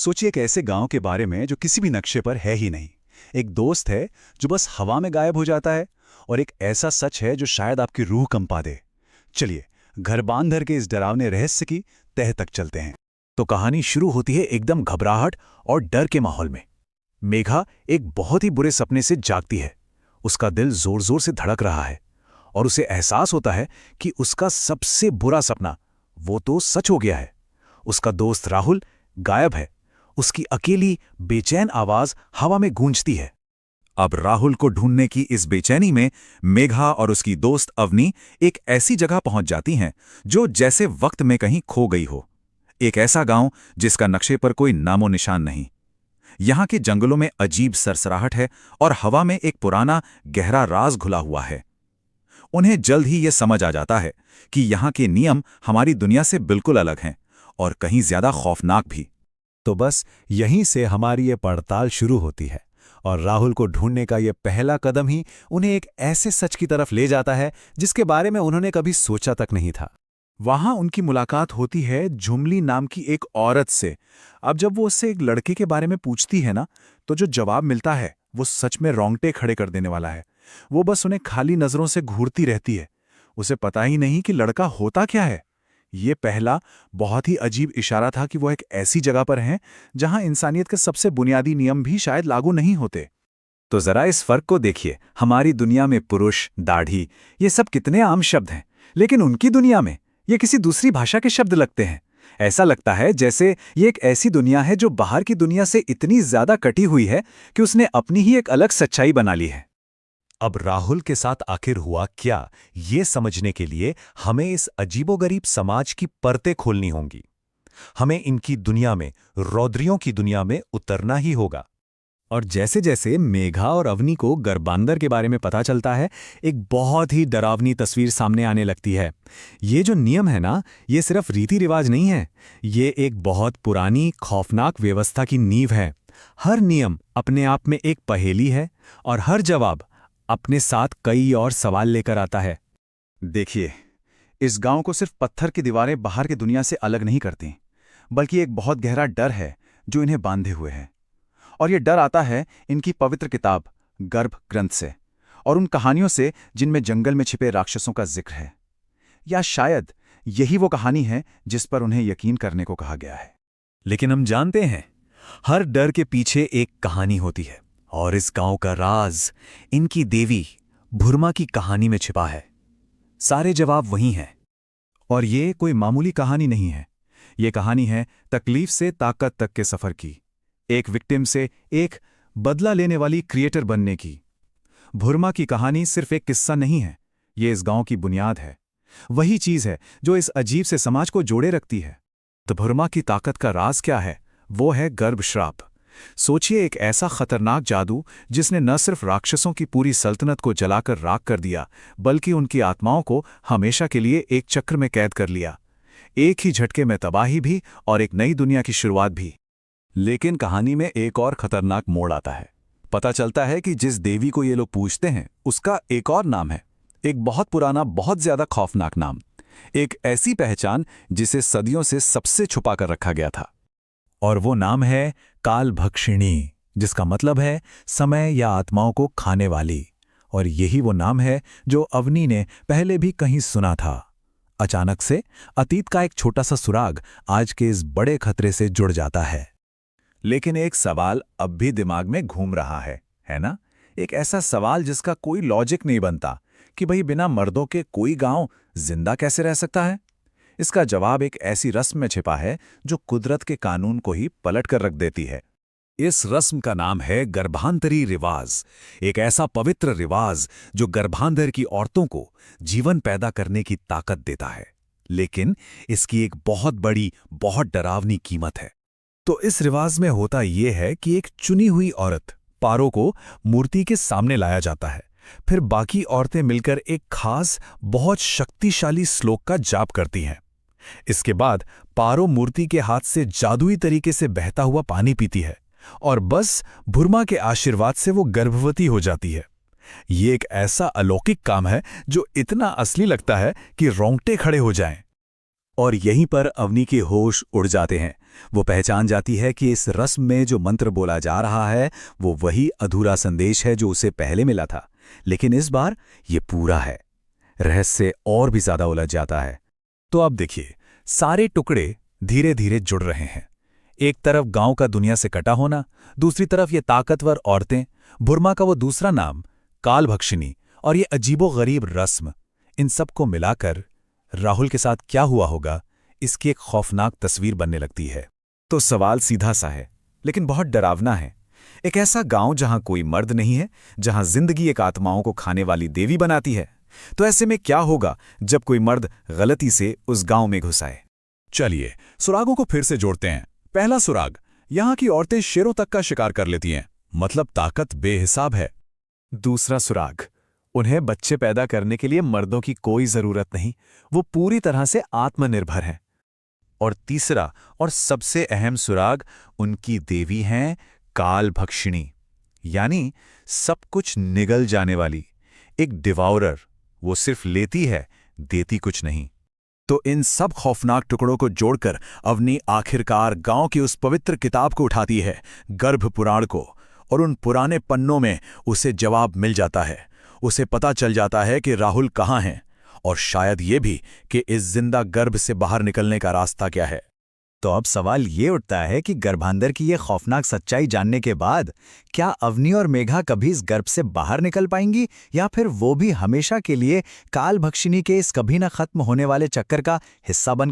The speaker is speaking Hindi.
सोचिए एक ऐसे गांव के बारे में जो किसी भी नक्शे पर है ही नहीं। एक दोस्त है जो बस हवा में गायब हो जाता है, और एक ऐसा सच है जो शायद आपकी रूह कंपा दे। चलिए, घर बांधर के इस डरावने रहस्य की तह तक चलते हैं। तो कहानी शुरू होती है एकदम घबराहट और डर के माहौल में। मेघा एक बहुत ही बुरे सपने से जागती है। उसका दिल जोर जोर से धड़क रहा है और उसे एहसास होता है कि उसका सबसे बुरा सपना वो तो सच हो गया है। उसका दोस्त राहुल गायब है। उसकी अकेली बेचैन आवाज हवा में गूंजती है। अब राहुल को ढूंढने की इस बेचैनी में मेघा और उसकी दोस्त अवनी एक ऐसी जगह पहुंच जाती हैं जो जैसे वक्त में कहीं खो गई हो। एक ऐसा गांव जिसका नक्शे पर कोई नामो निशान नहीं। यहां के जंगलों में अजीब सरसराहट है और हवा में एक पुराना गहरा राज घुला हुआ है। उन्हें जल्द ही यह समझ आ जाता है कि यहां के नियम हमारी दुनिया से बिल्कुल अलग हैं और कहीं ज्यादा खौफनाक भी। तो बस यहीं से हमारी ये पड़ताल शुरू होती है, और राहुल को ढूंढने का ये पहला कदम ही उन्हें एक ऐसे सच की तरफ ले जाता है जिसके बारे में उन्होंने कभी सोचा तक नहीं था। वहां उनकी मुलाकात होती है झुमली नाम की एक औरत से। अब जब वो उससे एक लड़के के बारे में पूछती है ना, तो जो जवाब मिलता है वो सच में रोंगटे खड़े कर देने वाला है। वो बस उन्हें खाली नजरों से घूरती रहती है। उसे पता ही नहीं कि लड़का होता क्या है। ये पहला बहुत ही अजीब इशारा था कि वो एक ऐसी जगह पर हैं जहां इंसानियत के सबसे बुनियादी नियम भी शायद लागू नहीं होते। तो जरा इस फर्क को देखिए। हमारी दुनिया में पुरुष, दाढ़ी, ये सब कितने आम शब्द हैं, लेकिन उनकी दुनिया में ये किसी दूसरी भाषा के शब्द लगते हैं। ऐसा लगता है जैसे ये एक ऐसी दुनिया है जो बाहर की दुनिया से इतनी ज्यादा कटी हुई है कि उसने अपनी ही एक अलग सच्चाई बना ली है। अब राहुल के साथ आखिर हुआ क्या, ये समझने के लिए हमें इस अजीबोगरीब समाज की परतें खोलनी होंगी। हमें इनकी दुनिया में, रौद्रियों की दुनिया में उतरना ही होगा। और जैसे जैसे मेघा और अवनी को गरबांदर के बारे में पता चलता है, एक बहुत ही डरावनी तस्वीर सामने आने लगती है। ये जो नियम है ना, ये सिर्फ रीति रिवाज नहीं है, ये एक बहुत पुरानी खौफनाक व्यवस्था की नींव है। हर नियम अपने आप में एक पहेली है, और हर जवाब अपने साथ कई और सवाल लेकर आता है। देखिए, इस गांव को सिर्फ पत्थर की दीवारें बाहर की दुनिया से अलग नहीं करती, बल्कि एक बहुत गहरा डर है जो इन्हें बांधे हुए है। और ये डर आता है इनकी पवित्र किताब गर्भ ग्रंथ से, और उन कहानियों से जिनमें जंगल में छिपे राक्षसों का जिक्र है। या शायद यही वो कहानी है जिस पर उन्हें यकीन करने को कहा गया है। लेकिन हम जानते हैं, हर डर के पीछे एक कहानी होती है, और इस गांव का राज इनकी देवी भुरमा की कहानी में छिपा है। सारे जवाब वही हैं। और ये कोई मामूली कहानी नहीं है। ये कहानी है तकलीफ से ताकत तक के सफर की, एक विक्टिम से एक बदला लेने वाली क्रिएटर बनने की। भुरमा की कहानी सिर्फ एक किस्सा नहीं है, ये इस गांव की बुनियाद है। वही चीज है जो इस अजीब से समाज को जोड़े रखती है। तो भुरमा की ताकत का राज क्या है? वो है गर्भश्राप। सोचिए, एक ऐसा खतरनाक जादू जिसने न सिर्फ राक्षसों की पूरी सल्तनत को जलाकर राख कर दिया, बल्कि उनकी आत्माओं को हमेशा के लिए एक चक्र में कैद कर लिया। एक ही झटके में तबाही भी और एक नई दुनिया की शुरुआत भी। लेकिन कहानी में एक और खतरनाक मोड़ आता है। पता चलता है कि जिस देवी को ये लोग पूजते हैं, उसका एक और नाम है, एक बहुत पुराना, बहुत ज्यादा खौफनाक नाम। एक ऐसी पहचान जिसे सदियों से सबसे छुपा कर रखा गया था। और वो नाम है कालभक्षिणी, जिसका मतलब है समय या आत्माओं को खाने वाली। और यही वो नाम है जो अवनी ने पहले भी कहीं सुना था। अचानक से अतीत का एक छोटा सा सुराग आज के इस बड़े खतरे से जुड़ जाता है। लेकिन एक सवाल अब भी दिमाग में घूम रहा है ना? एक ऐसा सवाल जिसका कोई लॉजिक नहीं बनता कि भाई बिना मर्दों के कोई गांव जिंदा कैसे रह सकता है? इसका जवाब एक ऐसी रस्म में छिपा है जो कुदरत के कानून को ही पलट कर रख देती है। इस रस्म का नाम है गर्भांतरी रिवाज। एक ऐसा पवित्र रिवाज जो गर्भांतर की औरतों को जीवन पैदा करने की ताकत देता है। लेकिन इसकी एक बहुत बड़ी, बहुत डरावनी कीमत है। तो इस रिवाज में होता यह है कि एक चुनी हुई औरत पारो को मूर्ति के सामने लाया जाता है। फिर बाकी औरतें मिलकर एक खास, बहुत शक्तिशाली श्लोक का जाप करती हैं। इसके बाद पारो मूर्ति के हाथ से जादुई तरीके से बहता हुआ पानी पीती है, और बस भुरमा के आशीर्वाद से वो गर्भवती हो जाती है। ये एक ऐसा अलौकिक काम है जो इतना असली लगता है कि रोंगटे खड़े हो जाएं। और यहीं पर अवनी के होश उड़ जाते हैं। वो पहचान जाती है कि इस रस्म में जो मंत्र बोला जा रहा है वो वही अधूरा संदेश है जो उसे पहले मिला था, लेकिन इस बार ये पूरा है। रहस्य और भी ज्यादा उलझ जाता है। तो अब देखिए, सारे टुकड़े धीरे धीरे जुड़ रहे हैं। एक तरफ गांव का दुनिया से कटा होना, दूसरी तरफ ये ताकतवर औरतें, बुरमा का वो दूसरा नाम कालभक्षिनी, और ये अजीबोगरीब रस्म। इन सबको मिलाकर राहुल के साथ क्या हुआ होगा, इसकी एक खौफनाक तस्वीर बनने लगती है। तो सवाल सीधा सा है, लेकिन बहुत डरावना है। एक ऐसा गांव जहां कोई मर्द नहीं है, जहां जिंदगी एक आत्माओं को खाने वाली देवी बनाती है। तो ऐसे में क्या होगा जब कोई मर्द गलती से उस गांव में घुस आए? चलिए सुरागों को फिर से जोड़ते हैं। पहला सुराग, यहाँ की औरतें शेरों तक का शिकार कर लेती हैं, मतलब ताकत बेहिसाब है। दूसरा सुराग, उन्हें बच्चे पैदा करने के लिए मर्दों की कोई जरूरत नहीं, वो पूरी तरह से आत्मनिर्भर हैं। और तीसरा और सबसे अहम सुराग, उनकी देवी हैं कालभक्षिणी, यानी सब कुछ निगल जाने वाली, एक डिवाउरर। वो सिर्फ लेती है, देती कुछ नहीं। तो इन सब खौफनाक टुकड़ों को जोड़कर अवनी आखिरकार गांव की उस पवित्र किताब को उठाती है, गर्भ पुराण को, और उन पुराने पन्नों में उसे जवाब मिल जाता है। उसे पता चल जाता है कि राहुल कहाँ हैं, और शायद ये भी कि इस जिंदा गर्भ से बाहर निकलने का रास्ता क्या है। तो अब सवाल ये उठता है कि गर्भांधर की ये खौफनाक सच्चाई जानने के बाद क्या अवनी और मेघा कभी इस गर्भ से बाहर निकल पाएंगी, या फिर वो भी हमेशा के लिए कालभक्षिनी के इस कभी न खत्म होने वाले चक्कर का हिस्सा बन